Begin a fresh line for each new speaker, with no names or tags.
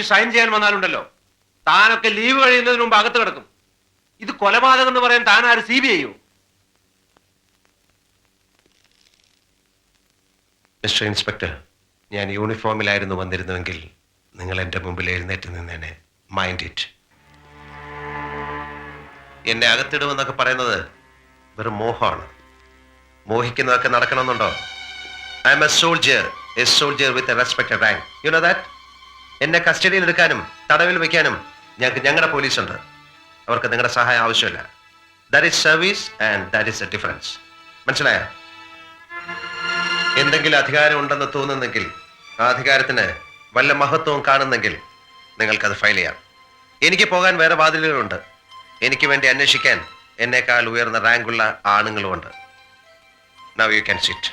വേണ്ടി ഷൈൻ ചെയ്യാൻ വന്നാലുണ്ടല്ലോ, താനൊക്കെ ലീവ് കഴിയുന്നതിന് മുമ്പ് അകത്ത് കിടക്കും. ഇത് കൊലപാതകം എന്ന് പറയാൻ താൻ ആര് CBI യോ? മിസ്റ്റർ ഇൻസ്പെക്ടർ, ഞാൻ യൂണിഫോമിലായിരുന്നു വന്നിരുന്നുവെങ്കിൽ നിങ്ങൾ എന്റെ മുമ്പിൽ എഴുന്നേറ്റ് നിന്നേനെ. Mind it. എന്നെ അകത്തിടുമെന്നൊക്കെ പറയുന്നത് വെറും മോഹമാണ്. മോഹിക്കുന്നതൊക്കെ നടക്കണമെന്നുണ്ടോ? I'm a soldier with a respected rank. You know that? എന്നെ കസ്റ്റഡിയിൽ എടുക്കാനും തടവിൽ വെക്കാനും ഞങ്ങളുടെ പോലീസുണ്ട്. അവർക്ക് നിങ്ങളുടെ സഹായം ആവശ്യമില്ല. That is service and that is A difference. മനസ്സിലായോ? എന്തെങ്കിലും അധികാരം ഉണ്ടെന്ന് തോന്നുന്നെങ്കിൽ, ആ അധികാരത്തിന് വല്ല മഹത്വവും കാണുന്നെങ്കിൽ നിങ്ങൾക്കത് ഫയൽ ചെയ്യാം. എനിക്ക് പോകാൻ വേറെ വാതിലുകളുണ്ട്. എനിക്ക് വേണ്ടി അന്വേഷിക്കാൻ എന്നേക്കാൾ ഉയർന്ന റാങ്കുള്ള ആണുങ്ങളുമുണ്ട്. Now you can sit.